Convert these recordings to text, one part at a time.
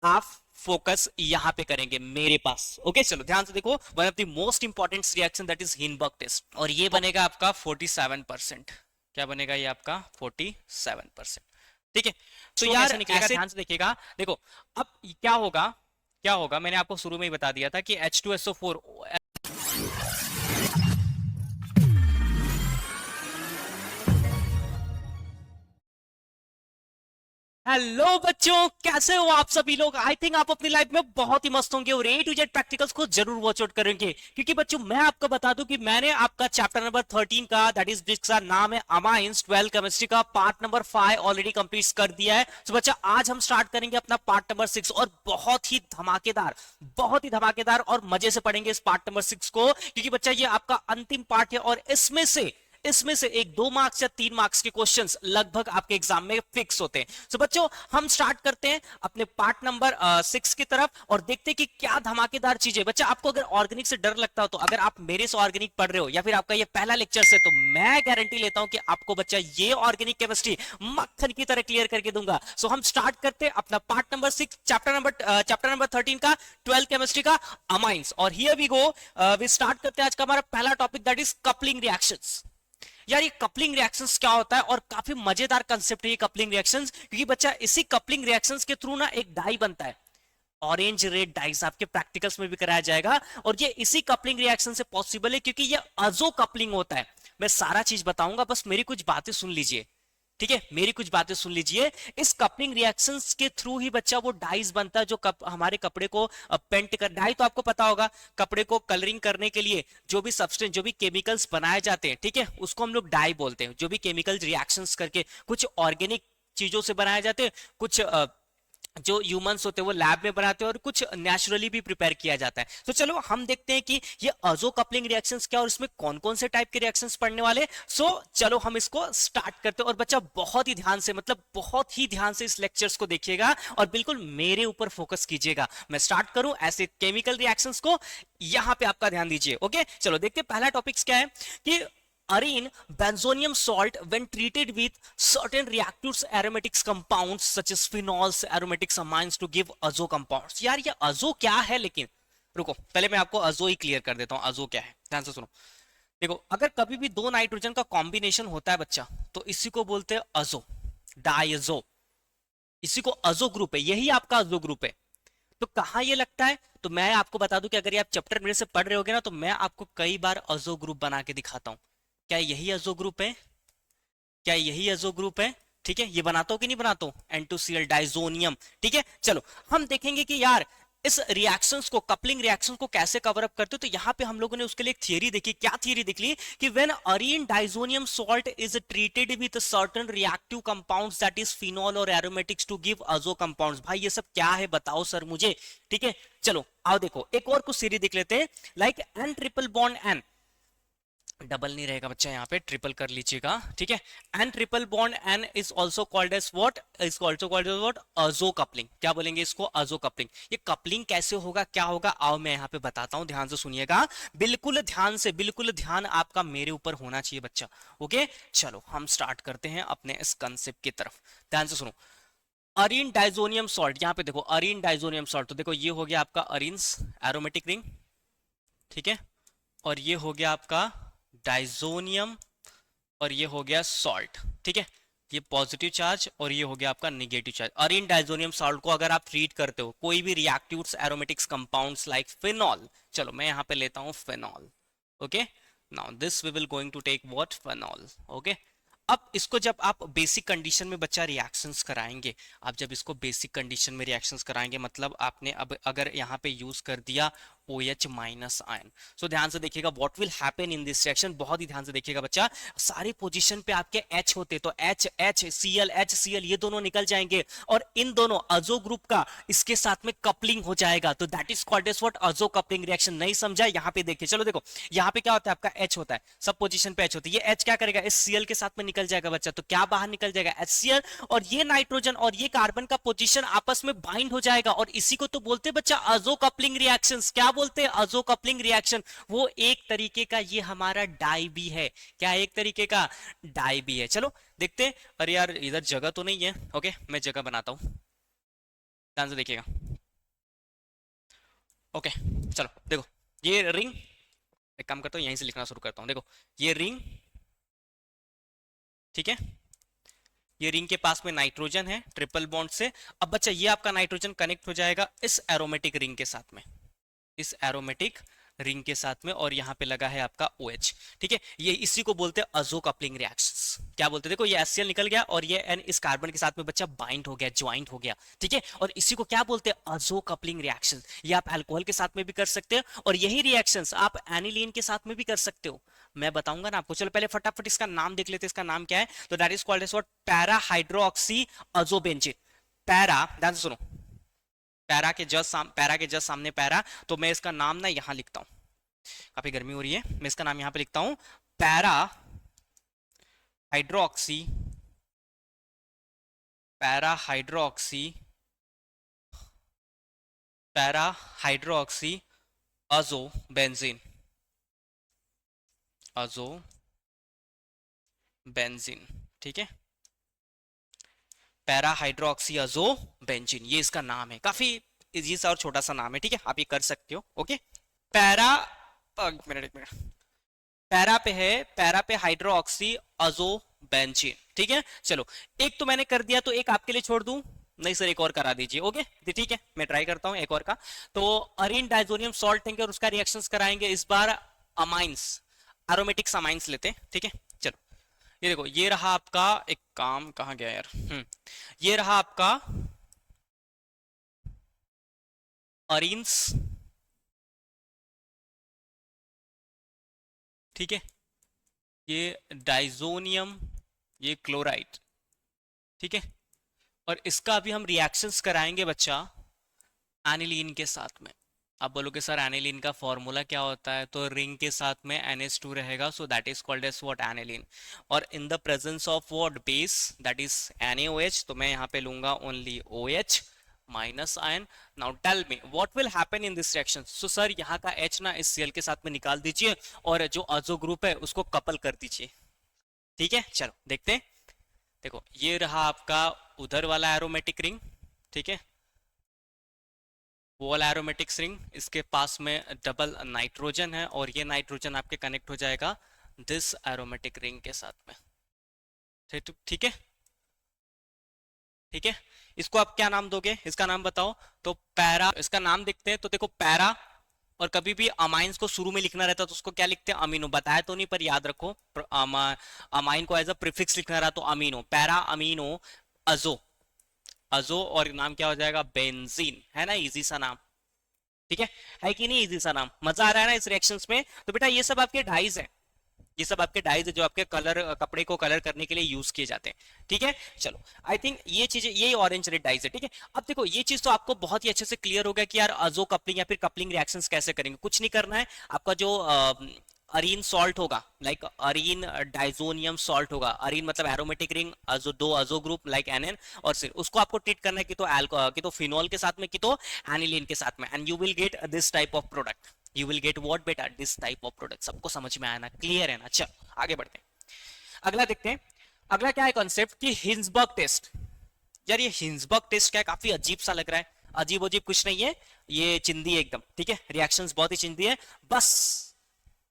आप फोकस यहां पे करेंगे मेरे पास। ओके चलो ध्यान से देखो, one of the most important reaction that is Hinsberg test, और ये बनेगा आपका 47%। क्या बनेगा ये आपका 47%। ठीक है, तो इसको यार कैसे निकलेगा, ऐसे ध्यान से देखिएगा। देखो, अब क्या होगा, क्या होगा, मैंने आपको शुरू में ही बता दिया था कि H2SO4। हेलो बच्चों, कैसे हो आप सभी लोग? आई थिंक आप अपनी लाइफ में बहुत ही मस्त होंगे और ए टू जेड प्रैक्टिकल्स को जरूर वॉच आउट करेंगे, क्योंकि बच्चों मैं आपको बता दूं कि मैंने आपका चैप्टर नंबर 13 का, दैट इज जिसका नाम है अमाइंस 12 केमिस्ट्री का पार्ट नंबर 5 ऑलरेडी कंप्लीट कर दिया है। तो बच्चा आज हम स्टार्ट करेंगे अपना पार्ट नंबर 6, और बहुत ही धमाकेदार और मजे से पढ़ेंगे इस पार्ट नंबर 6 को, क्योंकि बच्चा ये आपका अंतिम पार्ट है और इसमें से एक 2 मार्क्स या 3 मार्क्स के क्वेश्चंस लगभग आपके एग्जाम में फिक्स होते हैं। सो बच्चों हम स्टार्ट करते हैं अपने पार्ट नंबर 6 की तरफ और देखते हैं कि क्या धमाकेदार चीजें। बच्चा आपको अगर ऑर्गेनिक से डर लगता हो, तो अगर आप मेरे से ऑर्गेनिक पढ़ रहे हो या फिर आपका ये पहला लेक्चर है, तो मैं गारंटी लेता हूं कि आपको बच्चा ये ऑर्गेनिक केमिस्ट्री मक्खन की तरह क्लियर करके दूंगा। सो हम स्टार्ट करते हैं अपना पार्ट नंबर 6, चैप्टर नंबर 13 का 12 केमिस्ट्री का अमाइंस। और here we go, we start करते हैं आज का हमारा पहला topic, that is coupling reactions. यार ये कपलिंग रिएक्शंस क्या होता है, और काफी मजेदार कंसेप्ट है ये कपलिंग रिएक्शंस, क्योंकि बच्चा इसी कपलिंग रिएक्शंस के थ्रू ना एक डाई बनता है। ऑरेंज रेड डाइस आपके प्रैक्टिकल्स में भी कराया जाएगा, और ये इसी कपलिंग रिएक्शन से पॉसिबल है, क्योंकि ये अजो कपलिंग होता है। मैं सारा चीज बताऊंगा, बस मेरी कुछ बातें सुन लीजिए। ठीक है, मेरी कुछ बातें सुन लीजिए। इस कपलिंग रिएक्शंस के थ्रू ही बच्चा वो डाइस बनता है जो हमारे कपड़े को पेंट कर, डाई तो आपको पता होगा, कपड़े को कलरिंग करने के लिए जो भी सब्सटेंस, जो भी केमिकल्स बनाए जाते हैं, ठीक है, उसको हम लोग डाई बोलते हैं। जो भी केमिकल रिएक्शंस करके कुछ ऑर्गेनिक चीजों से बनाए जाते हैं, कुछ जो ह्यूमंस होते हैं वो लैब में बनाते हैं, और कुछ नेचुरली भी प्रिपेयर किया जाता है। तो चलो हम देखते हैं कि ये अजो कपलिंग रिएक्शंस क्या और इसमें कौन कौन से टाइप के रिएक्शंस पढ़ने वाले। सो चलो हम इसको स्टार्ट करते हैं, और बच्चा बहुत ही ध्यान से, मतलब बहुत ही ध्यान से इस लेक्चर्स को देखिएगा और बिल्कुल मेरे ऊपर फोकस कीजिएगा। मैं स्टार्ट करूं ऐसे केमिकल रिएक्शंस को, यहां पे आपका ध्यान दीजिए। ओके चलो देखते हैं पहला टॉपिक क्या है कि arene benzonium salt when treated with certain reactives aromatics compounds such as phenols aromatics amines to give azo compounds। यार ये अजो क्या है, लेकिन रुको पहले मैं आपको अजो ही क्लियर कर देता हूं अजो क्या है, ध्यान से सुनो। देखो अगर कभी भी दो नाइट्रोजन का कॉम्बिनेशन होता है बच्चा, तो इसी को बोलते हैं अजो, डायजो, इसी को अजो ग्रुप है, यही आपका अजो ग्रुप है। तो कहां ये लगता है, तो मैं आपको बता दूं कि अगर ये आप चैप्टर मेरे से पढ़ रहे होगे ना, तो मैं आपको कई बार अजो ग्रुप बना के दिखाता हूं। क्या यही अजो ग्रुप है, क्या यही अजो ग्रुप है? ठीक है, ये बनाता हूं कि नहीं बनाता हूं, N2Cl डाइजोनियम। ठीक है चलो हम देखेंगे कि यार इस रिएक्शंस को, कपलिंग रिएक्शंस को कैसे कवर अप करते हो। तो यहां पे हम लोगों ने उसके लिए एक थियरी देखी। क्या थियरी देख ली कि when Areen diazonium salt is treated with certain reactive compounds that is phenol और एरोमेटिक्स टू गिव अजो कंपाउंड्स। भाई ये सब क्या है बताओ सर मुझे। ठीक है चलो आओ देखो एक और कुछ थियरी देख लेते हैं, like N triple bond N, double नहीं रहेगा बच्चा, यहाँ पे ट्रिपल कर लीजिएगा। ठीक है, N triple bond N is also called as what, is also called as what, azo coupling. क्या बोलेंगे इसको, अजो कपलिंग। ये कपलिंग कैसे होगा, क्या होगा, आओ मैं यहाँ पे बताता हूँ, ध्यान से सुनिएगा, बिल्कुल ध्यान से, बिल्कुल ध्यान आपका मेरे ऊपर होना चाहिए बच्चा। ओके चलो हम स्टार्ट करते हैं अपने इस कंसेप्ट की तरफ, ध्यान से सुनो। अरीन डाइजोनियम सॉल्ट, यहाँ पे देखो अरीन डाइजोनियम सॉल्ट, तो देखो ये हो गया आपका अरीन्स एरोमेटिक रिंग, ठीक है, और ये हो गया आपका डाइजोनियम, और ये हो गया सॉल्ट। ठीक है, ये पॉजिटिव चार्ज और ये हो गया आपका negative charge. Arene diazonium salt को अगर आप ट्रीट करते हो कोई भी reactives aromatics compounds like phenol, चलो मैं यहां पे लेता हूं phenol. Okay now this we will going to take what, phenol. Okay अब इसको जब आप बेसिक कंडीशन में बच्चा रिएक्शंस कराएंगे, आप जब इसको बेसिक कंडीशन में रिएक्शंस कराएंगे, मतलब आपने अब अगर यहाँ पे यूज कर दिया OH माइनस आयन, सो ध्यान से देखिएगा what will happen in this reaction, बहुत ही ध्यान से देखिएगा बच्चा। सारे पोजीशन पे आपके H होते, तो HCl ये दोनों निकल जाएंगे, और इन दोनों अजो ग्रुप का इसके साथ में कपलिंग हो जाएगा, तो that is called as what, azo coupling reaction. नहीं समझा, यहाँ पे देखिए, चलो देखो यहाँ पे क्या होता है, आपका H होता है, सब पोजीशन पे H होती है, ये H क्या करेगा, इस Cl के साथ में निकल जाएगा बच्चा, तो क्या बाहर निकल जाएगा, HCl, और ये नाइट्रोजन और ये कार्बन का पोजीशन आपस में बाइंड हो जाएगा, और इसी को तो बोलते हैं बच्चा अजो कपलिंग रिएक्शंस। क्या बोलते हैं, अजो कपलिंग रिएक्शन। वो एक तरीके का ये हमारा डाई भी है, क्या एक तरीके का डाई भी है। चलो देखते हैं, अरे यार इधर जगह तो नहीं है, ओके मैं जगह बनाता हूं, ध्यान से देखिएगा। ओके चलो देखो, ये रिंग, एक काम करता हूँ यहीं से लिखना शुरू करता हूँ। देखो ये रिंग, ठीक है, ये रिंग के पास में नाइट्रोजन है ट्रिपल बॉन्ड से। अब बच्चा ये आपका नाइट्रोजन कनेक्ट हो जाएगा इस एरोमेटिक रिंग के साथ में, इस एरोमेटिक रिंग के साथ में, और यहाँ पे लगा है आपका OH। ठीक है, ये इसी को बोलते हैं अजो कपलिंग रिएक्शंस। क्या बोलते हैं, देखो ये HCl निकल गया और ये N इस कार्बन के साथ में बच्चा बाइंड हो गया, ज्वाइंट हो गया। ठीक है, और इसी को क्या बोलते हैं, अजो कपलिंग रिएक्शन। ये आप अल्कोहल के साथ में भी कर सकते हो, और यही रिएक्शंस आप एनिलीन के साथ में भी कर सकते हो। मैं बताऊंगा ना आपको। चलो पहले फटाफट इसका नाम देख लेते हैं, इसका नाम क्या है। तो that is called as what, para hydroxy azobenzene. Para, ध्यान से सुनो, पैरा के जस्ट सामने पैरा, तो मैं इसका नाम ना यहां लिखता हूं, काफी गर्मी हो रही है, मैं इसका नाम यहां पे लिखता हूं, para hydroxy, para hydroxy, para hydroxy अजो बेंजीन, अजो बेंजीन। ठीक है, पैरा हाइड्रोक्सी अजो बेंजीन, ये इसका नाम है। काफी इजी सा और छोटा सा नाम है। ठीक है, आप ये कर सकते हो। ओके, पैरा, एक मिनट, पैरा पे है, पैरा पे हाइड्रोक्सी अजो बेंजीन। ठीक है, चलो एक तो मैंने कर दिया, तो एक आपके लिए छोड़ दूं। नहीं सर, एक और करा दीजिए। ओके ठीक है, मैं ट्राई करता हूं एक और का। तो अरीन डाइजोनियम सॉल्ट लेंगे और उसका रिएक्शंस कराएंगे। इस बार अमाइंस, एरोमेटिक्स अमाइंस लेते हैं। ठीक है, चलो ये देखो, ये रहा आपका, एक काम कहाँ गया यार, ये रहा आपका अरीन्स। ठीक है, ये डाइजोनियम, ये क्लोराइड। ठीक है, और इसका अभी हम रिएक्शंस कराएंगे बच्चा एनिलीन के साथ में। आप बोलोगे सर एनिलीन का फॉर्मूला क्या होता है, तो रिंग के साथ में NH2 रहेगा, so that is called as what, aniline. और in the presence of what, base, that is NaOH, तो मैं यहाँ पे लूंगा only OH minus ion. Now tell me what will happen in this reaction. So sir यहाँ का H ना इस Cl के साथ में निकाल दीजिए, और जो अजो ग्रुप है उसको कपल कर दीजिए। ठीक है, चलो देखते हैं। देखो ये रहा आपका उधर वाला एरोमेटिक रिंग। ठीक है, वो वाला एरोमेटिक रिंग, इसके पास में डबल नाइट्रोजन है, और ये नाइट्रोजन आपके कनेक्ट हो जाएगा दिस एरोमेटिक रिंग के साथ में। ठीक है, ठीक है, इसको आप क्या नाम दोगे, इसका नाम बताओ। तो पैरा, इसका नाम देखते हैं। तो देखो पैरा, और कभी भी अमाइंस को शुरू में लिखना रहता है तो उसको क्या लिखते हैं, अमीनो। बताया तो नहीं, पर याद रखो, अमाइन को एज अ प्रीफिक्स लिखना रहा तो अमीनो, पैरा अमीनो अजो, अजो, और नाम क्या हो जाएगा, बेंजीन। है ना, इजी सा नाम। ठीक है कि नहीं, इजी सा नाम। मजा आ रहा है ना इस रिएक्शंस में। तो बेटा ये सब आपके डाइज है, ये सब आपके डाइज है जो आपके कलर, कपड़े को कलर करने के लिए यूज किए जाते हैं। ठीक है, चलो आई थिंक ये चीजें, ये ऑरेंज रेड डाइज है। ठीक है, अब देखो ये चीज तो आपको बहुत ही अच्छे से क्लियर हो गया कि यार अजो कपलिंग या फिर कपलिंग रिएक्शंस कैसे करेंगे। कुछ नहीं करना है, आपका जो अरीन सॉल्ट होगा, लाइक अरीन डाइजोनियम सॉल्ट होगा, अरीन मतलब एरोमेटिक रिंग, अजो दो अजो ग्रुप लाइक एनएन, और सिर उसको आपको ट्रीट करना है कि तो अल्कोहल, कि तो फिनोल के साथ में, कि तो एनिलीन के साथ में, and you will get this type of product. You will get what बेटा, दिस टाइप ऑफ प्रोडक्ट। सबको समझ में आया ना, क्लियर है ना। चलो आगे बढ़ते हैं, अगला देखते हैं। अगला क्या है कॉन्सेप्ट, कि हिंसबर्ग टेस्ट। यार ये हिंसबर्ग टेस्ट क्या है, काफी अजीब सा लग रहा है। अजीब अजीब कुछ नहीं है, ये चिंदी है एकदम। ठीक है, रिएक्शंस बहुत ही चिंदी है, बस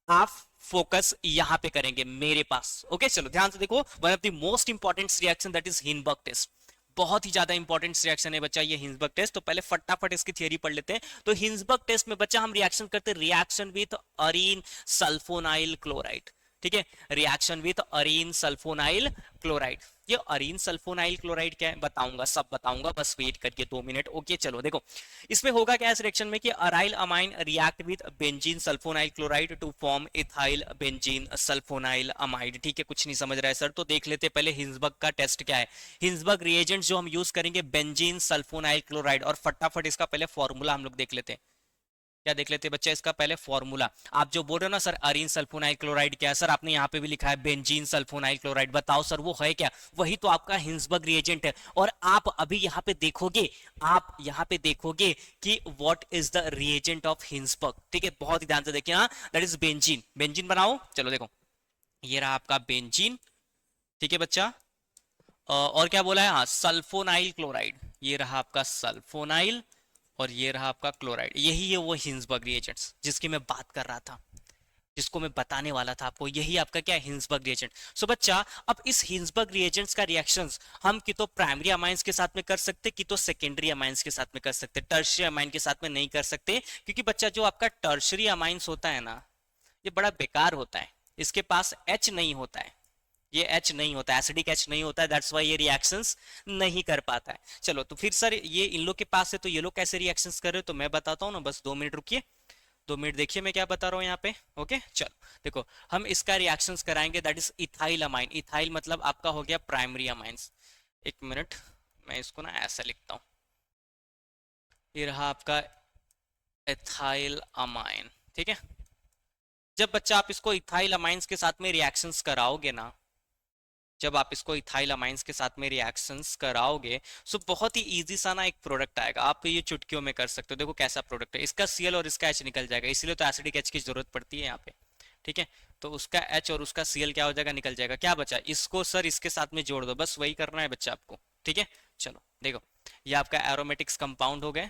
आप फोकस यहां पे करेंगे मेरे पास। ओके चलो ध्यान से देखो, one of the most important reaction that is Hinsberg test. बहुत ही ज्यादा इंपॉर्टेंट रिएक्शन है बच्चा ये हिंसबर्ग टेस्ट। तो पहले फटाफट इसकी थियरी पढ़ लेते हैं। तो हिंसबर्ग टेस्ट में बच्चा हम रिएक्शन करते हैं, reaction with Areen sulfonyl chloride. ठीक है, reaction with Areen sulfonyl chloride. ये अरीन सल्फोनाइल क्लोराइड क्या है बताऊंगा, सब बताऊंगा, बस वेट करिए 2 मिनट। ओके चलो देखो, इसमें होगा क्या इस रिएक्शन में, कि aryl amine react with benzene sulfonyl chloride to form ethyl benzene sulfonyl amide. ठीक है, कुछ नहीं समझ रहा है सर, तो देख लेते पहले हिंसबर्ग का टेस्ट क्या है। हिंसबर्ग रिएजेंट जो हम यूज करेंगे, बेंजीन सल्फोनाइल क्लोराइड, और फटाफट इसका पहले फॉर्मूला हम लोग देख लेते हैं। क्या देख लेते हैं बच्चा, इसका पहले फॉर्मूला। आप जो बोल रहे हो ना सर अरीन सल्फोनाइल क्लोराइड क्या है, सर आपने यहाँ पे भी लिखा है बेंजीन सल्फोनाइल क्लोराइड, बताओ सर वो है क्या। वही तो आपका हिंसबर्ग रिएजेंट है। और आप अभी यहाँ पे देखोगे, आप यहाँ पे देखोगे कि what is the reagent of Hinsberg. ठीक है, बहुत ही ध्यान से देखिए, हाँ दैट इज बेंजीन। बेंजीन बनाओ, चलो देखो ये रहा आपका बेंजीन। ठीक है बच्चा, और क्या बोला है, हाँ सल्फोनाइल क्लोराइड, ये रहा आपका सल्फोनाइल और ये रहा आपका क्लोराइड। यही है वो हिंसबर्ग रिएजेंट्स जिसकी मैं बात कर रहा था, जिसको मैं बताने वाला था आपको। यही आपका क्या है, हिंसबर्ग रिएजेंट। सो बच्चा, अब इस हिंसबर्ग रिएजेंट्स का रिएक्शंस हम की तो प्राइमरी अमाइंस के साथ में कर सकते, कि तो सेकेंडरी अमाइंस के साथ में कर सकते, टर्शियरी अमाइन के साथ में नहीं कर सकते। क्योंकि बच्चा जो आपका टर्शियरी अमाइंस होता है ना, ये बड़ा बेकार होता है, इसके पास H नहीं होता है, ये H नहीं होता, एसिडिक H नहीं होता है, दैट्स वाई ये रिएक्शंस नहीं कर पाता है। चलो तो फिर सर ये इन लोग के पास है तो ये लोग कैसे रिएक्शंस कर रहे हो, तो मैं बताता हूँ ना, बस 2 मिनट रुकिए, 2 मिनट देखिए मैं क्या बता रहा हूँ यहाँ पे। ओके चलो देखो, हम इसका रिएक्शंस कराएंगे, that is ethyl amine. Ethyl मतलब आपका हो गया प्राइमरी अमाइंस। 1 मिनट, मैं इसको ना ऐसा लिखता हूँ, ये रहा आपका इथाइल अमाइन। ठीक है, जब बच्चा आप इसको इथाइल अमाइंस के साथ में रिएक्शंस कराओगे ना, जब आप इसको इथाइल अमाइंस के साथ में रिएक्शंस कराओगे, सो बहुत ही इजी सा ना एक प्रोडक्ट आएगा, आप ये चुटकियों में कर सकते हो। देखो कैसा प्रोडक्ट है, इसका Cl और इसका H निकल जाएगा, इसलिए तो एसिडिक H की जरूरत पड़ती है यहाँ पे। ठीक है, तो उसका H और उसका Cl क्या हो जाएगा, निकल जाएगा। क्या बचा, इसको सर इसके साथ में जोड़ दो, बस वही करना है बच्चा आपको। ठीक है, चलो देखो, ये आपका एरोमेटिक्स कंपाउंड हो गए,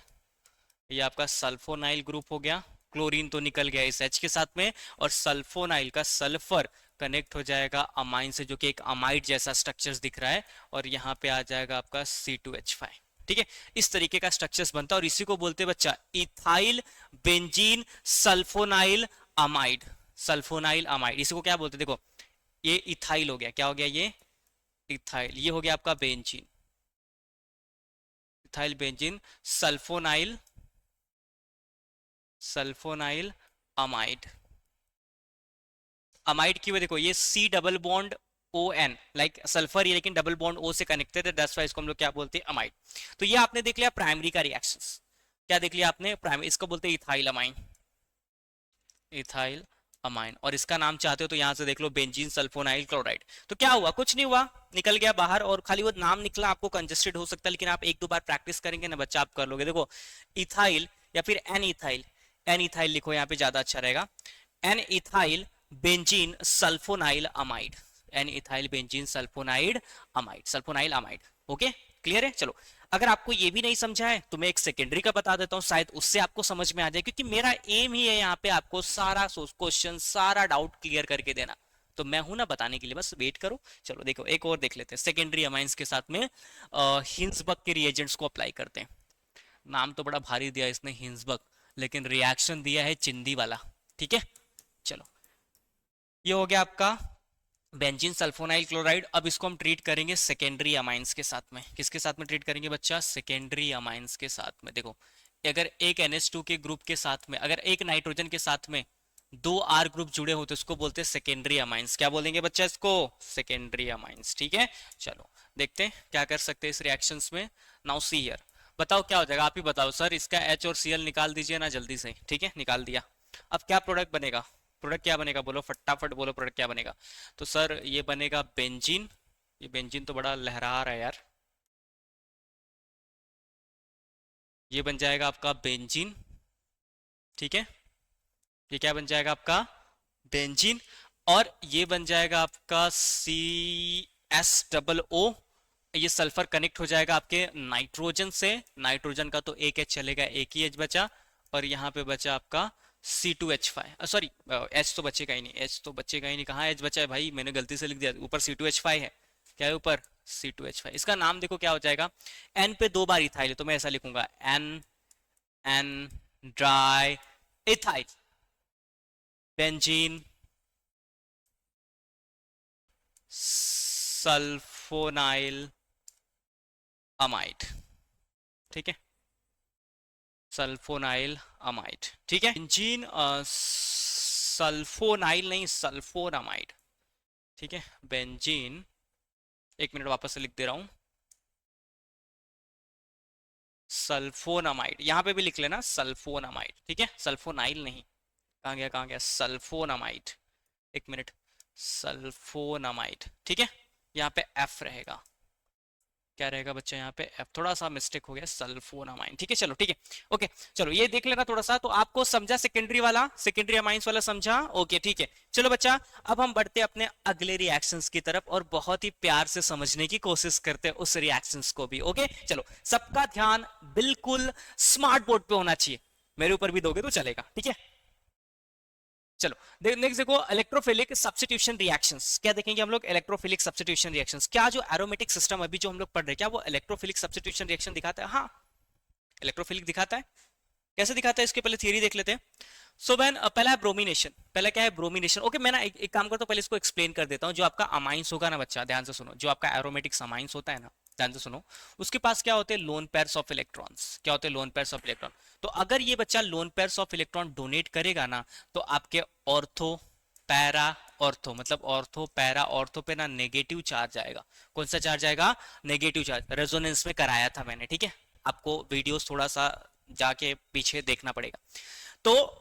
ये आपका सल्फोनाइल ग्रुप हो गया, क्लोरीन तो निकल गया इस H के साथ में, और सल्फोनाइल का सल्फर कनेक्ट हो जाएगा अमाइन से, जो कि एक अमाइड जैसा स्ट्रक्चर्स दिख रहा है, और यहाँ पे आ जाएगा आपका C2H5। ठीक है, इस तरीके का स्ट्रक्चर्स बनता है, और इसी को बोलते हैं बच्चा ethyl benzene sulfonyl amide. Sulphonyl amide इसी को क्या बोलते हैं, देखो ये इथाइल हो गया, क्या हो गया ये इथाइल, ये हो गया आपका benzene, ethyl benzene sulphonyl, sulphonyl amide. Amide की वजह देखो, ये C double bond ON, like sulphur ही लेकिन डबल बॉन्ड O से कनेक्टेड है, दैट्स व्हाई इसको हम लोग क्या बोलते हैं, अमाइड। तो ये आपने देख लिया प्राइमरी का रिएक्शंस। क्या देख लिया आपने, प्राइमरी, इसको बोलते हैं इथाइल अमाइन, इथाइल अमाइन। और इसका नाम चाहते हो तो यहां से देख लो, बेंजीन सल्फोनाइल क्लोराइड। तो क्या हुआ, कुछ नहीं हुआ, निकल गया बाहर, और खाली वो नाम निकला, आपको कंजस्टेड हो सकता है, लेकिन आप 1-2 बार प्रैक्टिस करेंगे ना बच्चा, आप कर लोगे। देखो इथाइल या फिर एन इथाइल, एन इथाइल लिखो यहाँ पे ज्यादा अच्छा रहेगा, N ethyl benzene sulfonyl amide, N ethyl benzene sulphonide amide, sulphonyl amide. Okay clear है। चलो अगर आपको ये भी नहीं समझा है तो मैं एक सेकेंडरी का बता देता हूँ, शायद उससे आपको समझ में आ जाए, क्योंकि मेरा एम ही है यहाँ पे आपको सारा क्वेश्चन, सारा डाउट क्लियर करके देना। तो मैं हूं ना बताने के लिए, बस वेट करो। चलो देखो एक और देख लेते हैं, सेकेंडरी अमाइंस के साथ में हिंसबर्ग के रिएजेंट्स को अप्लाई करते हैं। नाम तो बड़ा भारी दिया इसने हिंसबर्ग, लेकिन रिएक्शन दिया है चिंदी वाला। ठीक है, चलो ये हो गया आपका बेंजीन सल्फोनाइल क्लोराइड। अब इसको हम ट्रीट करेंगे सेकेंडरी अमाइंस के साथ में। किसके साथ में ट्रीट करेंगे बच्चा, सेकेंडरी अमाइंस के साथ में। देखो अगर एक NH2 के ग्रुप के साथ में, अगर एक नाइट्रोजन के साथ में 2 R ग्रुप जुड़े हो तो इसको बोलते हैं सेकेंडरी अमाइंस। क्या बोलेंगे बच्चा इसको, सेकेंडरी अमाइंस। ठीक है, चलो देखते हैं क्या कर सकते हैं इस रिएक्शंस में। नाउ सी हियर, बताओ क्या हो जाएगा, आप ही बताओ सर। इसका H और Cl निकाल दीजिए ना जल्दी से। ठीक है, निकाल दिया। अब क्या प्रोडक्ट बनेगा, प्रोडक्ट क्या बनेगा, बोलो फटाफट बोलो, प्रोडक्ट क्या बनेगा। तो सर ये बनेगा बेंजीन, ये बेंजीन तो बड़ा लहरा रहा है यार, ये बन जाएगा आपका बेंजीन। ठीक है, ये क्या बन जाएगा आपका बेंजीन, और ये बन जाएगा आपका CH2O। ये सल्फर कनेक्ट हो जाएगा आपके नाइट्रोजन से, नाइट्रोजन का तो एक H चलेगा, एक ही H बचा, और यहाँ पे बचा आपका C2H5, सॉरी H तो बचेगा ही नहीं, H तो बचेगा ही नहीं, कहाँ H बचा है भाई, मैंने गलती से लिख दिया, ऊपर C2H5 है। क्या है ऊपर, C2H5। इसका नाम देखो क्या हो जाएगा, N पे 2 बार इथाइल है तो मैं ऐसा लिखूंगा N, N dry ethyl benzene sulfonyl amide. ठीक है, सल्फोनाइल अमाइड। ठीक है, बेंजीन सल्फोनाइल नहीं, सल्फोनामाइड। ठीक है, बेंजीन, 1 मिनट वापस से लिख दे रहा हूं, सल्फोनामाइड, यहां पे भी लिख लेना सल्फोनामाइड। ठीक है, सल्फोनाइल नहीं, कहां गया कहां गया, सल्फोनामाइड। 1 minute, sulphonamide. ठीक है, यहाँ पे F रहेगा, क्या रहेगा बच्चा यहाँ पे F, थोड़ा सा मिस्टेक हो गया, सल्फोनामाइन। ठीक है चलो ठीक है ओके। चलो ये देख लेना थोड़ा सा, तो आपको समझा सेकेंडरी वाला, सेकेंडरी अमाइंस वाला समझा, ओके ठीक है। चलो बच्चा अब हम बढ़ते हैं अपने अगले रिएक्शंस की तरफ और बहुत ही प्यार से समझने की कोशिश करते हैं उस रिएक्शंस को भी। ओके चलो सबका ध्यान बिल्कुल स्मार्ट बोर्ड पे होना चाहिए, मेरे ऊपर भी दोगे तो चलेगा, ठीक है। चलो नेक्स्ट देखो इलेक्ट्रोफिलिक सब्स्टिट्यूशन रिएक्शंस, क्या देखेंगे हम लोग, इलेक्ट्रोफिलिक सब्स्टिट्यूशन रिएक्शंस। क्या जो एरोमेटिक सिस्टम अभी जो हम लोग पढ़ रहे हैं क्या वो इलेक्ट्रोफिलिक सब्स्टिट्यूशन रिएक्शन दिखाता है? हाँ इलेक्ट्रोफिलिक दिखाता है। कैसे दिखाता है इसके पहले थियरी देख लेते हैं। सो व्हेन पहला है ब्रोमिनेशन, पहला क्या है ब्रोमिनेशन। ओके मैं ना एक काम करता हूँ, पहले इसको एक्सप्लेन कर देता हूँ। जो आपका अमाइंस होगा ना बच्चा, ध्यान से सुनो, जो आपका एरोमेटिक अमाइंस होता है ना, ध्यान से सुनो, उसके पास क्या होते हैं, लोन पेयर्स ऑफ इलेक्ट्रॉन्स। क्या होते हैं, लोन पेयर्स ऑफ इलेक्ट्रॉन। तो अगर ये बच्चा lone pairs of electron donate करेगा ना, तो आपके ऑर्थो पैरा ऑर्थो, मतलब ऑर्थो पैरा ऑर्थो पे ना नेगेटिव चार्ज आएगा। कौन सा चार्ज आएगा, नेगेटिव चार्ज। रेजोनेंस में कराया था मैंने, ठीक है, आपको वीडियोस थोड़ा सा जाके पीछे देखना पड़ेगा। तो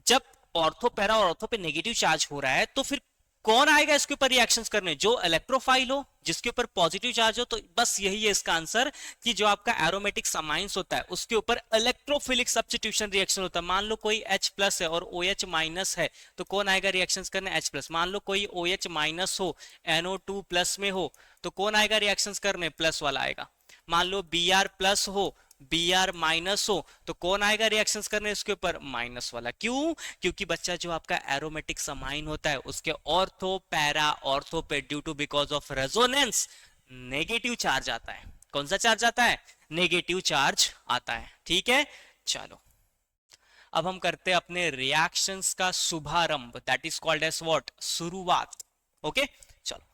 जब ऑर्थो पैरा और ऑर्थो पे नेगेटिव चार्ज हो रहा है, तो फिर कौन आएगा इसके ऊपर रिएक्शंस करने, जो इलेक्ट्रोफाइल हो, जिसके ऊपर पॉजिटिव चार्ज हो। तो बस यही है इसका आंसर, कि जो आपका एरोमेटिक अमाइंस होता है उसके ऊपर इलेक्ट्रोफिलिक सब्स्टिट्यूशन रिएक्शन होता है। मान लो कोई H प्लस है और OH माइनस है, तो कौन आएगा रिएक्शंस करने, H प्लस। मान लो कोई OH माइनस हो, NO2 प्लस में हो, तो कौन आएगा रिएक्शंस करने, प्लस वाला आएगा। मान लो Br प्लस हो, Br माइनस हो, तो कौन आएगा रिएक्शंस करने इसके ऊपर, माइनस वाला। क्यों, क्योंकि बच्चा जो आपका एरोमेटिक समाइन होता है उसके ऑर्थो पैरा ऑर्थो पे due to because of resonance negative charge आता है। कौन सा चार्ज आता है, नेगेटिव चार्ज आता है, ठीक है। चलो अब हम करते हैं अपने रिएक्शंस का शुभारंभ, that is called as what, शुरुआत। ओके चलो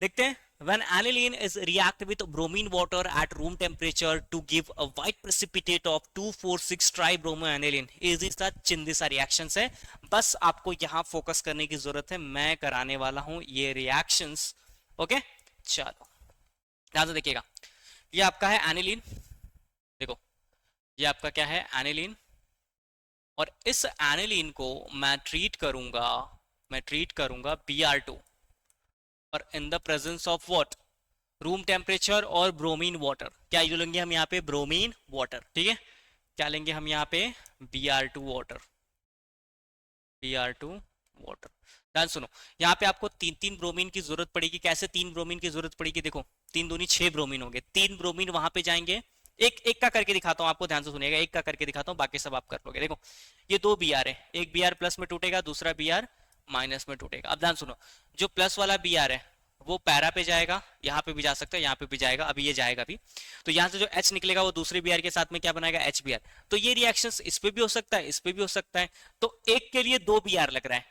देखते हैं। When aniline is react with bromine water at room temperature to give a white precipitate of 2,4,6 tribromoaniline, easy सा चिंदी सा रिएक्शंस है, बस आपको यहां फोकस करने की जरूरत है। मैं कराने वाला हूं ये रिएक्शंस। ओके चलो ध्यान से देखिएगा, ये आपका है एनिलीन, देखो ये आपका क्या है, एनिलीन। और इस एनिलीन को मैं ट्रीट करूंगा Br2, और in the presence of what, room temperature और ब्रोमीन वाटर। क्या यूज लेंगे हम यहाँ पे, ब्रोमीन वाटर, ठीक है। क्या लेंगे हम यहाँ पे, Br2 वाटर, Br2 वाटर। ध्यान सुनो, यहाँ पे आपको तीन तीन ब्रोमीन की जरूरत पड़ेगी। कैसे तीन ब्रोमीन की जरूरत पड़ेगी, देखो तीन दूनी 6 ब्रोमीन होंगे, 3 ब्रोमीन वहां पे जाएंगे। एक एक का करके दिखाता हूँ आपको, ध्यान से सुनिएगा, एक का करके दिखाता हूँ, बाकी सब आप कर लोगे। देखो ये 2 Br है, एक Br प्लस में टूटेगा, दूसरा Br माइनस में टूटेगा। अब ध्यान सुनो, जो प्लस वाला Br है वो पैरा पे जाएगा, यहाँ पे भी जा सकता है, यहाँ पे भी जाएगा, अभी ये जाएगा भी। तो यहाँ से जो H निकलेगा वो दूसरे Br के साथ में क्या बनाएगा, HBr। तो ये रिएक्शंस इस पे भी हो सकता है, इस पे भी हो सकता है। तो एक के लिए 2 Br लग रहा है,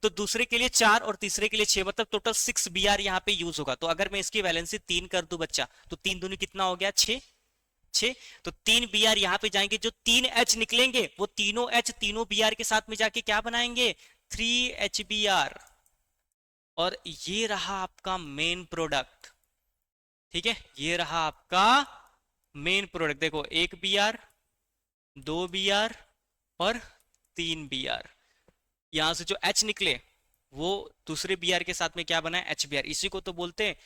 तो दूसरे के लिए 4 और तीसरे के लिए 6, मतलब टोटल 6 Br यहाँ पे यूज होगा। तो अगर मैं इसकी वैलेंसी 3 कर दूं बच्चा, तो 3 दूनी कितना हो गया, 6। तो 3 Br यहाँ पे जाएंगे, जो 3 H निकलेंगे वो तीनों H तीनों Br के साथ में जाके क्या बनाएंगे, 3 HBr। और ये रहा आपका मेन प्रोडक्ट, ठीक है, ये रहा आपका मेन प्रोडक्ट। देखो 1 Br, 2 Br और 3 Br। यहां से जो H निकले वो दूसरे Br के साथ में क्या बना है, HBr। इसी को तो बोलते हैं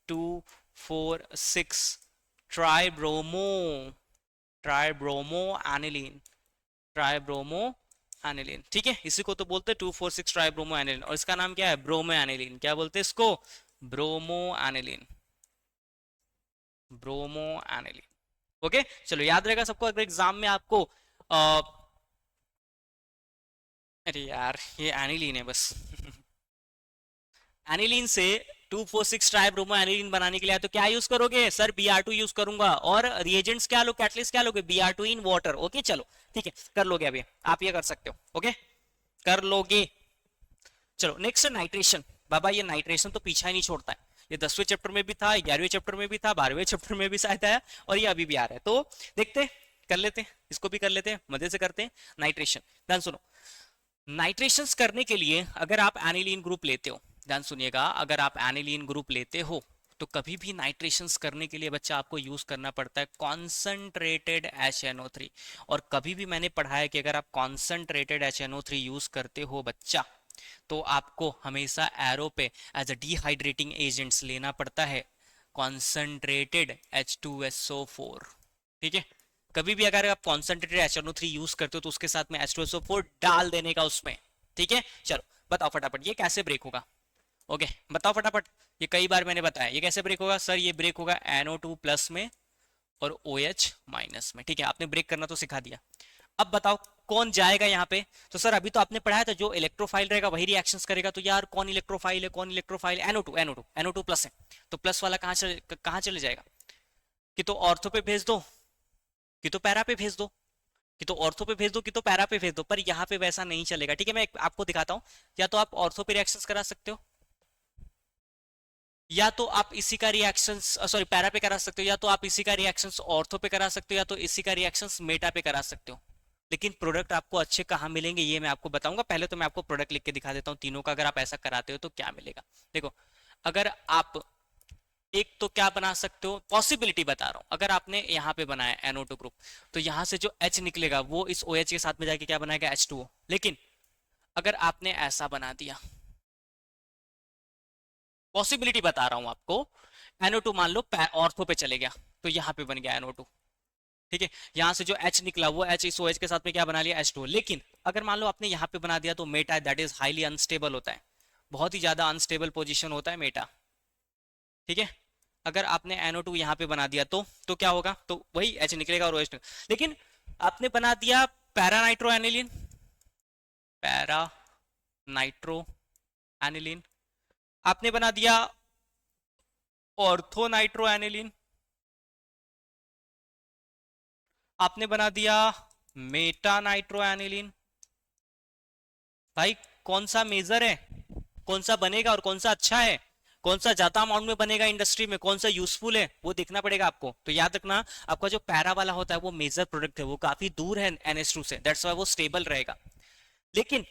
2,4,6 ट्राइब्रोमो एनिलीन, ठीक है, इसी को तो बोलते हैं 2,4,6 ट्राइब्रोमो एनिलीन। और इसका नाम क्या है, ब्रोमो एनिलीन। क्या बोलते हैं इसको, ब्रोमो एनिलीन। ओके चलो याद रहेगा सबको, अगर एग्जाम में आपको अरे यार ये एनिलीन है बस एनिलीन से 2,4,6 ट्राइब्रोमो एनिलीन बनाने के लिए तो क्या यूज करोगे सर, Br2 यूज करूंगा। और रिएजेंट्स क्या लो, कैटलिस्ट क्या लोगे, Br2 इन वाटर। ओके चलो ठीक है, कर लोगे, अभी आप ये कर सकते हो, ओके कर लोगे। चलो नेक्स्ट नाइट्रेशन। बाबा ये नाइट्रेशन तो पीछा ही नहीं छोड़ता है, ये 10वें चैप्टर में भी था, 11वें चैप्टर में भी था, 12वें चैप्टर में भी शायद आया, और ये अभी भी आ रहा है। तो देखते कर लेते हैं, इसको भी कर लेते हैं, मजे से करते हैं नाइट्रेशन। ध्यान सुनो, नाइट्रेशंस करने के लिए अगर आप एनिलीन ग्रुप लेते हो, ध्यान सुनिएगा, अगर आप एनिलीन ग्रुप लेते हो तो कभी भी नाइट्रेशंस करने के लिए बच्चा आपको यूज करना पड़ता है कॉन्सनट्रेटेड HNO3। और कभी भी मैंने पढ़ा है कि अगर आप कॉन्सनट्रेटेड HNO3 यूज करते हो बच्चा, तो आपको हमेशा एरो पे एज अ डिहाइड्रेटिंग एजेंट्स लेना पड़ता है कॉन्सेंट्रेटेड H2SO4। ठीक है, कभी भी अगर आप कॉन्सेंट्रेटेड HNO3 यूज करते हो तो उसके साथ में H2SO4 डाल देने का उसमें। ठीक है, चलो बताओ फटाफट ये कैसे ब्रेक होगा। ओके बताओ फटाफट, ये कई बार मैंने बताया, ये कैसे ब्रेक होगा सर? ये ब्रेक होगा NO2 प्लस में और OH माइनस में। ठीक है, आपने ब्रेक करना तो सिखा दिया। अब बताओ कौन जाएगा यहाँ पे? तो सर अभी तो आपने पढ़ाया था जो इलेक्ट्रोफाइल रहेगा वही रिएक्शंस करेगा। तो यार कौन इलेक्ट्रोफाइल है, कौन इलेक्ट्रोफाइल? NO2 प्लस है, तो प्लस वाला कहाँ चले जाएगा? कि तो ऑर्थो पे भेज दो, कि तो पैरा पे भेज दो, कि तो ऑर्थो पे भेज दो, कि तो पैरा पे भेज दो, पर यहाँ पे वैसा नहीं चलेगा। ठीक है, मैं आपको दिखाता हूँ। या तो आप ऑर्थो पे रिएक्शंस करा सकते हो, या तो आप इसी का रिएक्शंस सॉरी पैरा पे करा सकते हो, या तो आप इसी का रिएक्शंस ऑर्थो पे करा सकते हो, या तो इसी का रिएक्शंस मेटा पे करा सकते हो। लेकिन प्रोडक्ट आपको अच्छे कहाँ मिलेंगे ये मैं आपको बताऊंगा। पहले तो मैं आपको प्रोडक्ट लिख के दिखा देता हूँ तीनों का, अगर आप ऐसा कराते हो तो क्या मिलेगा। देखो, अगर आप एक तो क्या बना सकते हो, पॉसिबिलिटी बता रहा हूं, अगर आपने यहाँ पे बनाया NO2 ग्रुप तो यहाँ से जो H निकलेगा वो इस OH के साथ में जाके क्या बनाएगा? H2O। लेकिन अगर आपने ऐसा बना दिया, पॉसिबिलिटी बता रहा हूं आपको, NO2 मान लो ऑर्थो पे चले गया तो यहाँ पे बन गया NO2। ठीक है, यहाँ से जो H निकला वो H इस OH के साथ में क्या बना लिया? H2O। लेकिन अगर मान लो आपने यहाँ पे बना दिया तो Meta, that is highly unstable होता है, बहुत ही ज्यादा अनस्टेबल पोजीशन होता है मेटा। ठीक है, अगर आपने NO2 यहाँ पे बना दिया तो क्या होगा? तो वही H निकलेगा और OH निकलेगा। लेकिन आपने बना दिया para nitro aniline, para nitro aniline, आपने बना दिया ऑर्थो नाइट्रो एनिलीन, आपने बना दिया मेटा नाइट्रो एनिलीन। भाई कौन सा मेजर है, कौन सा बनेगा और कौन सा अच्छा है, कौन सा ज्यादा अमाउंट में बनेगा इंडस्ट्री में, कौन सा यूजफुल है, वो देखना पड़ेगा आपको। तो याद रखना, आपका जो पैरा वाला होता है वो मेजर प्रोडक्ट है, वो काफी दूर है NH2 से, दैट्स व्हाई वो स्टेबल रहेगा। लेकिन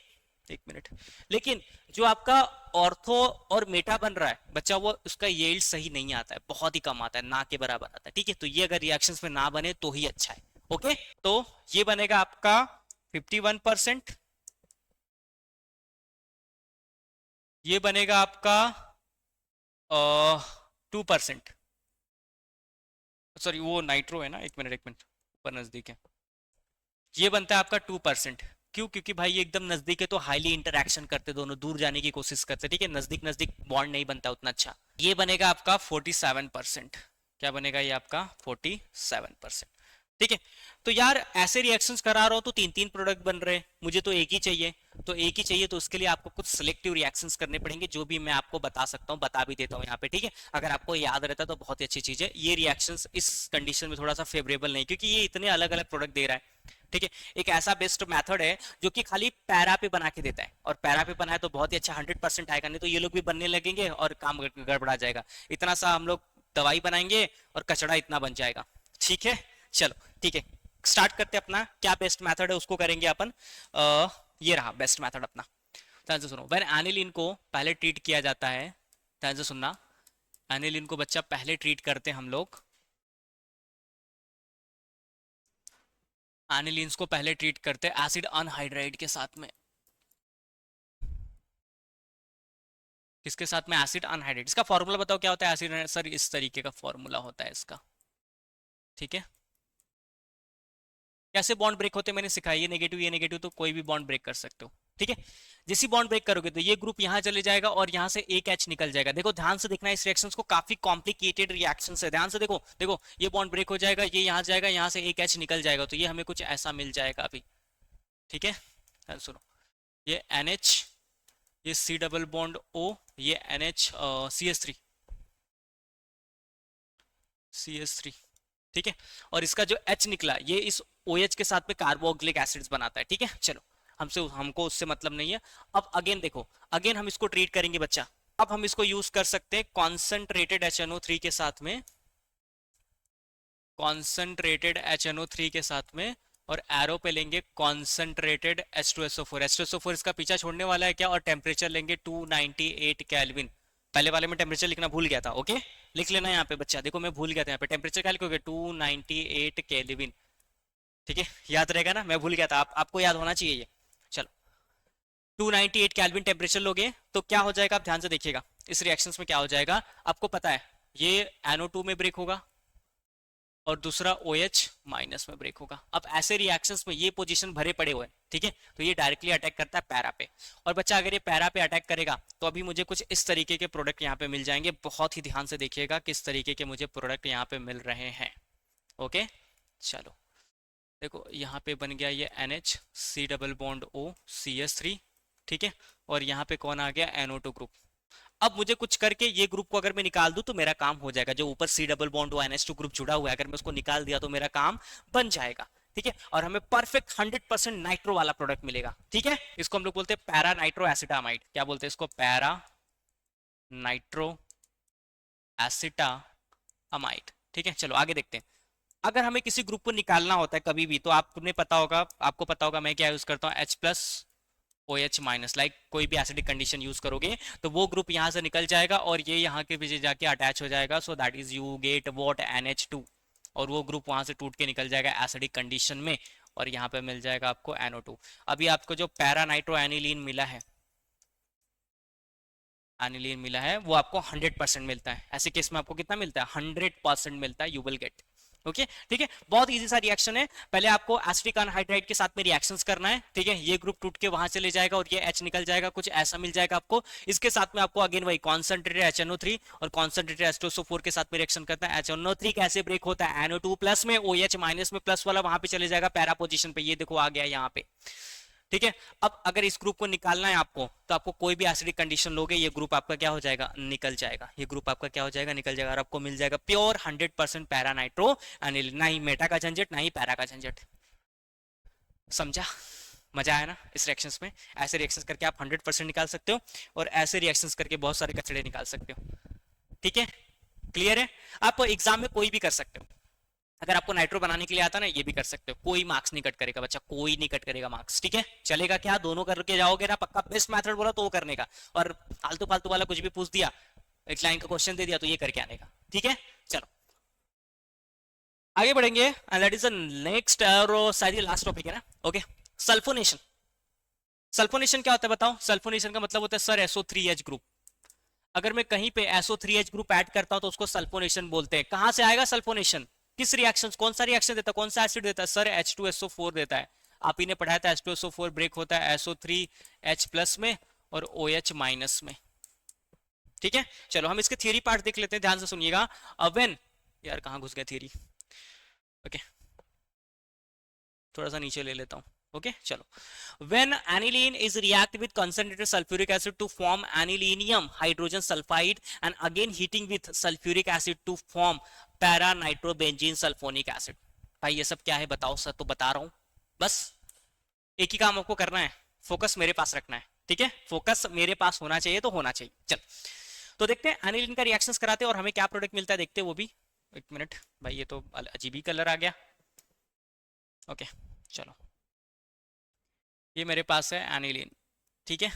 एक मिनट, लेकिन जो आपका ऑर्थो और मेटा बन रहा है बच्चा, वो उसका यील्ड सही नहीं आता है, बहुत ही कम आता है, ना के बराबर आता है। ठीक है, तो ये अगर रिएक्शंस में ना बने तो ही अच्छा है। ओके, तो ये बनेगा आपका 51%, ये बनेगा आपका 2%। सॉरी वो नाइट्रो है ना, एक मिनट ऊपर नजदीक है, ये बनता है आपका 2%। क्यों? क्योंकि भाई ये एकदम नजदीक है तो हाईली इंटरेक्शन करते, दोनों दूर जाने की कोशिश करते। ठीक है, नजदीक नजदीक बॉन्ड नहीं बनता उतना अच्छा। ये बनेगा आपका 47%। क्या बनेगा ये आपका? 47%। ठीक है, तो यार ऐसे रिएक्शंस करा रहा हो तो तीन तीन प्रोडक्ट बन रहे हैं, मुझे तो एक ही चाहिए, तो एक ही चाहिए, तो उसके लिए आपको कुछ सिलेक्टिव रिएक्शंस करने पड़ेंगे, जो भी मैं आपको बता सकता हूँ बता भी देता हूँ यहाँ पे। ठीक है, अगर आपको याद रहता तो बहुत ही अच्छी चीज है। ये रिएक्शंस इस कंडीशन में थोड़ा सा फेवरेबल नहीं, क्योंकि ये इतने अलग अलग प्रोडक्ट दे रहा है। ठीक है, एक ऐसा बेस्ट मेथड है जो कि खाली पैरा पे बना के देता है, और पैरा पे बनाए तो बहुत ही अच्छा 100% आएगा, नहीं तो ये लोग भी बनने लगेंगे और काम गड़बड़ा जाएगा। इतना सा हम लोग दवाई बनाएंगे और कचड़ा इतना बन जाएगा। ठीक है, चलो ठीक है, स्टार्ट करते अपना क्या बेस्ट मेथड है उसको करेंगे अपन। ये रहा बेस्ट मेथड अपना। ध्यान से सुनो, व्हेन एनिलीन को पहले ट्रीट किया जाता है, ध्यान से सुनना, एनिलीन को बच्चा पहले ट्रीट करते हैं हम लोग, एनिलीन्स को पहले ट्रीट करते हैं एसिड अनहाइड्राइड के साथ में। किसके साथ में? Acid anhydride. इसका फॉर्मूला बताओ क्या होता है एसिड? सर इस तरीके का फॉर्मूला होता है इसका। ठीक है, कैसे बॉन्ड ब्रेक होते हैं मैंने सिखाया, ये नेगेटिव तो कोई भी बॉन्ड ब्रेक कर सकते हो। ठीक है, जैसी बॉन्ड ब्रेक करोगे तो ये ग्रुप यहां चले जाएगा और यहां से एक H निकल जाएगा। देखो ध्यान से देखना, इस रिएक्शंस को काफी कॉम्प्लिकेटेड रिएक्शन है, ध्यान से देखो। देखो ये बॉन्ड ब्रेक हो जाएगा, ये यहां जाएगा, यहां से एक H निकल जाएगा, तो ये हमें कुछ ऐसा मिल जाएगा अभी। ठीक है, ध्यान सुनो, ये NH, ये C डबल बॉन्ड O, ये NH CH3। ठीक है, और इसका जो H निकला ये इस OH के साथ में कार्बोक्सिलिक एसिड्स बनाता है। ठीक है, चलो हमको उससे मतलब नहीं है। अब अगेन देखो, अगेन हम इसको ट्रीट करेंगे बच्चा। अब हम इसको यूज कर सकते हैं कॉन्सेंट्रेटेड HNO3 के साथ में, कॉन्सेंट्रेटेड HNO3 के साथ में, और एरो पे लेंगे कॉन्सेंट्रेटेड H2SO4। H2SO4 इसका पीछा छोड़ने वाला है क्या, और टेम्परेचर लेंगे 298 केल्विन। पहले वाले में टेम्परेचर लिखना भूल गया था, ओके लिख लेना यहाँ पे बच्चा, देखो मैं भूल गया था, यहाँ पे टेम्परेचर क्या लिखोगे? 298 केल्विन। ठीक है, याद रहेगा ना, मैं भूल गया था, आपको याद होना चाहिए ये। चलो 298 केल्विन टेम्परेचर लोगे तो क्या हो जाएगा, आप ध्यान से देखिएगा इस रिएक्शंस में क्या हो जाएगा, आपको पता है ये NO2 में ब्रेक होगा और दूसरा OH माइनस में ब्रेक होगा। अब ऐसे रिएक्शंस में ये पोजीशन भरे पड़े हुए हैं, ठीक है, तो ये डायरेक्टली अटैक करता है पैरा पे। और बच्चा अगर ये पैरा पे अटैक करेगा तो अभी मुझे कुछ इस तरीके के प्रोडक्ट यहाँ पे मिल जाएंगे। बहुत ही ध्यान से देखिएगा किस तरीके के मुझे प्रोडक्ट यहाँ पे मिल रहे हैं। ओके चलो देखो यहाँ पे बन गया ये NH C double bond O CH3, ठीक है, और यहाँ पे कौन आ गया NO2 ग्रुप। अब मुझे कुछ करके ये ग्रुप को अगर मैं निकाल दूं तो मेरा काम हो जाएगा। जो ऊपर C double bond NH2 group जुड़ा हुआ है अगर मैं उसको निकाल दिया तो मेरा काम बन जाएगा, ठीक है, और हमें परफेक्ट 100% नाइट्रो वाला प्रोडक्ट मिलेगा, ठीक है। इसको हम लोग बोलते हैं पैरा नाइट्रो एसिटामाइड। क्या बोलते हैं इसको? पैरा नाइट्रो एसिटामाइड, ठीक है। चलो आगे देखते हैं। अगर हमें किसी ग्रुप को निकालना होता है कभी भी तो आपको पता होगा मैं क्या यूज करता हूँ, H+ OH माइनस। लाइक कोई भी एसिडिक कंडीशन यूज करोगे तो वो ग्रुप यहाँ से निकल जाएगा और ये यहाँ के पीछे जाके अटैच हो जाएगा। सो that is you get what NH2, और वो ग्रुप वहां से टूट के निकल जाएगा एसिडिक कंडीशन में और यहाँ पे मिल जाएगा आपको NO2। अभी आपको जो पैरा नाइट्रो एनिलीन मिला है वो आपको 100% मिलता है। ऐसे केस में आपको कितना मिलता है? 100% मिलता है, यू विल गेट। ओके ठीक है, बहुत इजी सा रिएक्शन है। पहले आपको एसिटिक अनहाइड्राइड के साथ में रिएक्शंस करना है, ठीक है। ये ग्रुप टूट के वहां चले जाएगा और ये H निकल जाएगा, कुछ ऐसा मिल जाएगा आपको। इसके साथ में आपको अगेन वही कॉन्सेंट्रेटेड HNO3 और कॉन्सेंट्रेटेड H2SO4 के साथ में रिएक्शन करता है। HNO3 कैसे ब्रेक होता है? NO2 प्लस में, OH माइनस में, प्लस वाला वहां पे चले जाएगा पैरा पोजीशन पे। ये देखो आ गया यहाँ पे, ठीक है। अब अगर इस ग्रुप को निकालना है आपको तो आपको कोई भी एसिडिक कंडीशन लोगे ये ग्रुप आपका क्या हो जाएगा? निकल जाएगा। ये ग्रुप आपका क्या हो जाएगा? निकल जाएगा और आपको मिल जाएगा प्योर 100% पैरा नाइट्रो एनिलीन। ना ही मेटा का झंझट ना ही पैरा का झंझट। समझा? मजा आया ना इस रिएक्शंस में? ऐसे रिएक्शंस करके आप 100% निकाल सकते हो और ऐसे रिएक्शंस करके बहुत सारे कचड़े निकाल सकते हो, ठीक है। क्लियर है? आप एग्जाम में कोई भी कर सकते हो। अगर आपको नाइट्रो बनाने के लिए आता ना ये भी कर सकते हो, कोई मार्क्स नहीं कट करेगा बच्चा, कोई नहीं कट करेगा मार्क्स, ठीक है। चलेगा क्या? दोनों करके जाओगे ना पक्का। बेस्ट मेथड बोला तो वो करने का, और फालतू फालतू वाला कुछ भी पूछ दिया, एक लाइन का क्वेश्चन दे दिया तो ये करके आने का, ठीक है। चलो आगे बढ़ेंगे and that is the next और शायद लास्ट टॉपिक है ना। Okay, sulphonation. सल्फोनेशन क्या होता है बताओ? सल्फोनेशन का मतलब होता है सर SO3H ग्रुप। अगर मैं कहीं पे SO3H ग्रुप ऐड करता हूं तो उसको सल्फोनेशन बोलते हैं। कहां से आएगा सल्फोनेशन? किस रिएक्शन, कौन सा रिएक्शन देता है, कौन सा एसिड देता है? सर H2SO4 देता है। आप ही ने पढ़ाया था H2SO4 ब्रेक होता है SO3H+ में और OH माइनस में, ठीक है। चलो हम इसके थियरी पार्ट देख लेते हैं, ध्यान से सुनिएगा। व्हेन, यार कहां घुस गया थियरी? ओके थोड़ा सा नीचे ले लेता हूं। ओके चलो, when aniline is react with concentrated sulfuric acid to form anilinium hydrogen sulfide and again heating with sulfuric acid to form para nitrobenzene sulfonic acid। भाई ये सब क्या है बताओ सर? तो बता रहा हूं, बस एक ही काम आपको करना है, फोकस मेरे पास रखना है, ठीक है। फोकस मेरे पास होना चाहिए तो होना चाहिए। चल तो देखते हैं एनिलीन का रिएक्शंस कराते हैं और हमें क्या प्रोडक्ट मिलता है, देखते हैं वो भी। एक मिनट भाई, ये तो अजीब ही कलर आ गया। ओके चलो, ये मेरे पास है एनिलीन, ठीक है।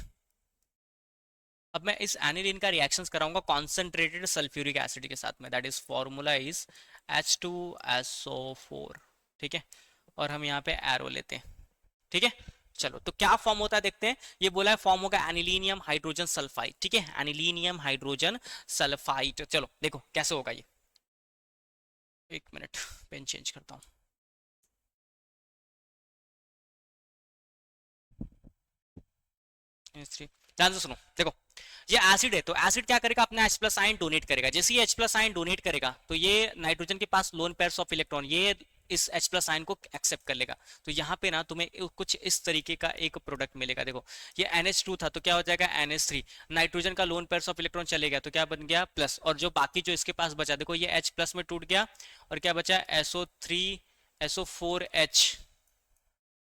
अब मैं इस एनिलीन का रिएक्शंस कराऊंगा कॉन्सेंट्रेटेड सल्फ्यूरिक एसिड के साथ में। That is formula is H2SO4, ठीक है। और हम यहाँ पे एरो लेते हैं, ठीक है। चलो तो क्या फॉर्म होता है देखते हैं। ये बोला है फॉर्म होगा एनिलीनियम हाइड्रोजन सल्फाइड, ठीक है, एनिलीनियम हाइड्रोजन सल्फाइड। चलो देखो कैसे होगा ये। एक मिनट पेन चेंज करता हूँ। ध्यान से सुनो, देखो ये एसिड है तो एसिड क्या करेगा? अपना H+ आयन डोनेट करेगा। जैसे ये H+ आयन डोनेट करेगा तो ये नाइट्रोजन के पास लोन पेयर्स ऑफ इलेक्ट्रॉन ये इस H+ आयन को एक्सेप्ट कर लेगा। तो यहाँ पे ना तुम्हें कुछ इस तरीके का एक प्रोडक्ट मिलेगा। देखो ये NH2 था तो क्या हो जाएगा NH3, नाइट्रोजन का लोन पेयर्स ऑफ इलेक्ट्रॉन चले गया तो क्या बन गया प्लस, और जो बाकी जो इसके पास बचा देखो ये H+ में टूट गया और क्या बचा SO4H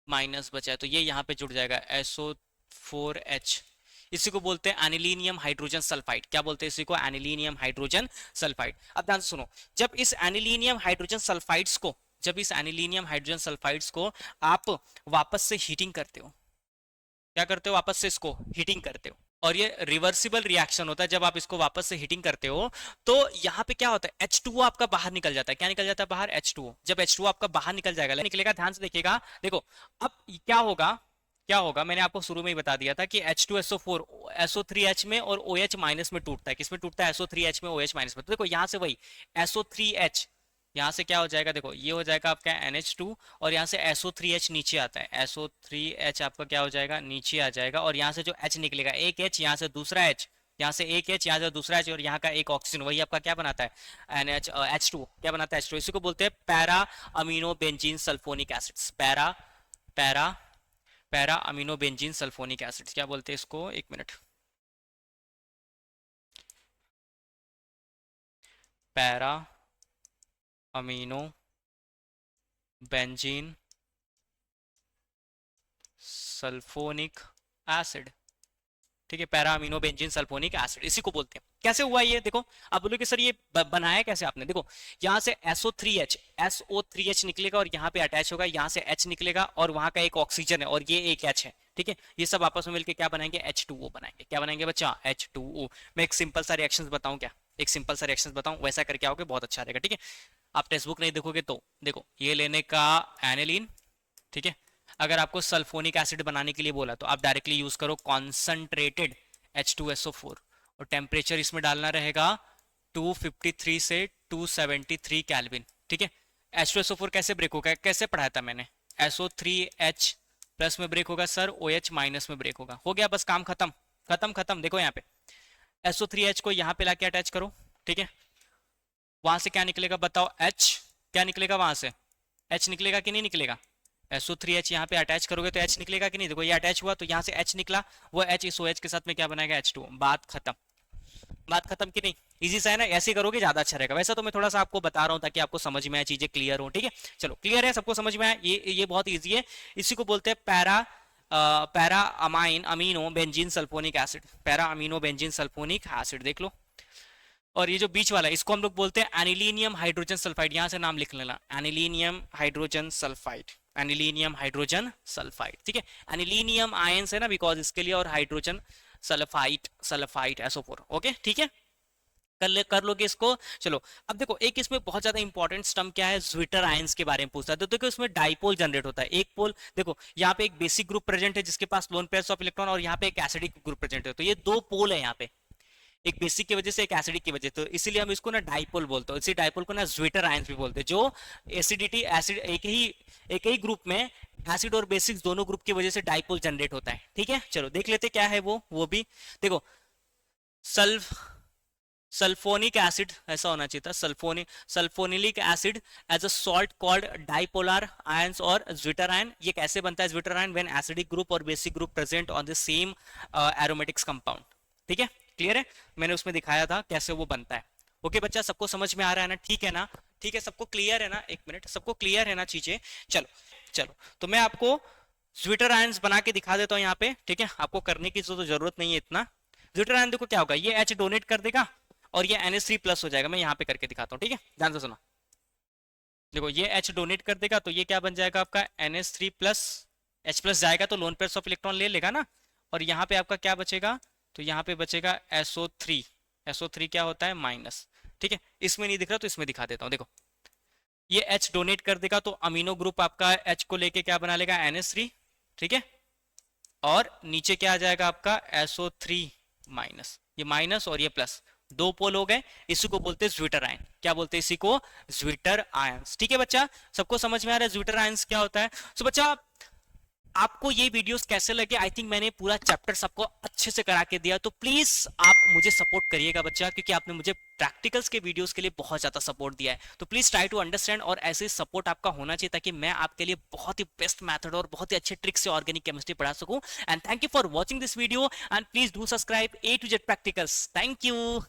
माइनस बचा है तो ये यहाँ पे जुड़ जाएगा SO4H। इसी को बोलते हैं एनिलीनियम हाइड्रोजन सल्फाइड। क्या बोलते हैं इसी को? Anilinium hydrogen sulphide. अब ध्यान से सुनो, जब इस एनिलीनियम हाइड्रोजन सल्फाइड्स को आप वापस से हीटिंग करते हो, क्या करते हो? वापस से इसको हीटिंग करते हो और ये रिवर्सिबल रिएक्शन होता है। जब आप इसको वापस से हीटिंग करते हो तो यहाँ पे क्या होता है? H2O आपका बाहर निकल जाता है। क्या निकल जाता है बाहर? H2O। जब H2O आपका बाहर निकल जाएगा, निकलेगा, ध्यान से देखिएगा। देखो अब क्या होगा, क्या होगा, मैंने आपको शुरू में ही बता दिया था कि H2SO4 SO3H में और OH माइनस में टूटता है। किसमें टूटता है? SO3H में, OH माइनस में। तो देखो यहाँ से वही SO3H, यहाँ से क्या हो जाएगा, देखो ये हो जाएगा आपका NH2 और यहाँ से SO3H नीचे आता है, SO3H आपका क्या हो जाएगा, नीचे आ जाएगा। और यहाँ से जो H निकलेगा, एक H, यहाँ से दूसरा H, यहाँ से एक H, यहाँ से दूसरा H, और यहाँ का एक ऑक्सीजन, वही आपका क्या बनाता है, H2 क्या बनाता है, H2। इसी को बोलते हैं para amino benzene sulphonic acids. Para para para amino benzene sulphonic acids क्या बोलते हैं इसको, एक minute, para amino benzene sulphonic acid. ठीक है, para amino benzene sulphonic acid इसी को बोलते हैं। कैसे हुआ ये, देखो आप बोलोगे सर ये बनाया कैसे आपने, देखो यहाँ से SO3H निकलेगा और यहाँ पे अटैच होगा, यहाँ से H निकलेगा और वहां का एक ऑक्सीजन है और ये एक H है। ठीक है, ये सब आपस में मिलकर क्या बनाएंगे, H2O बनाएंगे। क्या बनाएंगे बच्चा, H2O। मैं एक सिंपल सा रिएक्शन बताऊं क्या, एक सिंपल सा रिएक्शन बताऊं, वैसा करके आओगे बहुत अच्छा रहेगा। ठीक है, आप टेक्स्ट बुक नहीं देखोगे तो देखो, ये लेने का एनिलीन, ठीक है, अगर आपको सल्फोनिक एसिड बनाने के लिए बोला तो आप डायरेक्टली यूज करो कॉन्सनट्रेटेड H2SO4 और टेम्परेचर इसमें डालना रहेगा 253 से 273 केल्विन। ठीक है, H2SO4 कैसे ब्रेक होगा, कैसे पढ़ाया था मैंने, SO3H प्लस में ब्रेक होगा सर, OH माइनस में ब्रेक होगा, हो गया बस काम खत्म खत्म खत्म। देखो यहाँ पे SO3H को यहाँ पे लाके अटैच करो, ठीक है, वहां से क्या निकलेगा बताओ, H, क्या निकलेगा वहां से, H निकलेगा कि नहीं निकलेगा, SO3H यहाँ पे अटैच करोगे तो H निकलेगा कि नहीं, देखो ये अटैच हुआ तो यहाँ से H निकला, वो H इस OH के साथ में क्या बनाएगा, H2। बात खत्म, बात खत्म कि नहीं, इजी सा है ना, ऐसे करोगे ज्यादा अच्छा रहेगा। वैसा तो मैं थोड़ा सा आपको बता रहा हूँ ताकि आपको समझ में आए, चीजें क्लियर हो। ठीक है, चलो क्लियर है, सबको समझ में आया, ये बहुत ईजी है। इसी को बोलते हैं para amino benzene sulphonic acid, para amino benzene sulphonic acid, देख लो। और ये जो बीच वाला है इसको हम लोग बोलते हैं एनिलीनियम हाइड्रोजन सल्फाइड, यहां से नाम लिख लेना, anilinium hydrogen sulphide, anilinium hydrogen sulphide. ठीक है, एनिलीनियम आयंस है ना बिकॉज इसके लिए, और हाइड्रोजन सल्फाइड SO4। ओके ठीक है, कर लोगे इसको। चलो अब देखो, एक इसमें बहुत ज्यादा इंपॉर्टेंट स्टम्प क्या है, ज्विटर आयंस के बारे में पूछता है। तो देखो इसमें डाइपोल जनरेट होता है, एक पोल, देखो यहाँ पे एक बेसिक ग्रुप प्रेजेंट है जिसके पास लोन पेयर्स ऑफ इलेक्ट्रॉन, और यहाँ पे एक एसिडिक ग्रुप प्रेजेंट है। तो ये दो पोल है यहाँ पे, एक बेसिक की वजह से एक एसिडिक की वजह, तो इसीलिए हम इसको ना डाइपोल बोलते हैं। इसी डाइपोल को ना ज्विटर आयंस भी बोलते हैं, जो एसिडिटी एसिड एक ही ग्रुप में एसिड और बेसिक दोनों ग्रुप की वजह से डाइपोल जनरेट होता है। ठीक है, चलो देख लेते क्या है वो भी देखो, सल्फोनिक एसिड ऐसा होना चाहिए था, sulphanilic acid as a salt called dipolar ions और ज्विटर आयन। ये कैसे बनता है zwitter ion, when acidic group और basic group present on the same aromatics compound. ठीक है, क्लियर है, मैंने उसमें दिखाया था कैसे वो बनता है। ओके बच्चा, सबको समझ में आ रहा है ना, ठीक है ना, ठीक है, सबको क्लियर है ना, एक मिनट, सबको क्लियर है ना चीजें। चलो चलो, तो मैं आपको ज्विटर आयंस बना के दिखा देता हूँ यहाँ पे। ठीक है, आपको करने की तो जरूरत नहीं है इतना। ज्विटर आयन देखो क्या होगा, ये H डोनेट कर देगा और ये NH3 प्लस हो जाएगा। मैं यहाँ पे करके दिखाता हूँ, ठीक है, ध्यान से सुना। देखो ये H डोनेट कर देगा तो ये क्या बन जाएगा आपका NH3 प्लस, H प्लस जाएगा तो लोन पेयर्स ऑफ इलेक्ट्रॉन ले लेगा ना, और यहाँ पे आपका क्या बचेगा, तो यहाँ पे बचेगा SO3। SO3 क्या होता है, माइनस। ठीक है, इसमें नहीं दिख रहा तो इसमें दिखा देता हूँ। देखो ये H डोनेट कर देगा तो अमीनो ग्रुप आपका H को लेके क्या बना लेगा, NH3। ठीक है, और नीचे क्या आ जाएगा आपका SO3 माइनस, ये माइनस और ये प्लस, दो पोल हो गए। इसी को बोलते हैं ज्विटर आयन। क्या बोलते हैं इसी को, ज्विटर आयंस। ठीक है बच्चा, सबको समझ में आ रहा है ज्विटर आयंस क्या होता है। सो बच्चा आपको ये वीडियोस कैसे लगे, आई थिंक मैंने पूरा चैप्टर सबको अच्छे से करा के दिया, तो प्लीज आप मुझे सपोर्ट करिएगा बच्चा, क्योंकि आपने मुझे प्रैक्टिकल्स के वीडियोस के लिए बहुत ज्यादा सपोर्ट दिया है। तो प्लीज ट्राई टू अंडरस्टैंड, और ऐसे सपोर्ट आपका होना चाहिए ताकि मैं आपके लिए बहुत ही बेस्ट मेथड और बहुत ही अच्छे ट्रिक से ऑर्गेनिक केमिस्ट्री पढ़ा सकूं। And thank you for watching this video, and please do subscribe A to Z practicals. Thank you.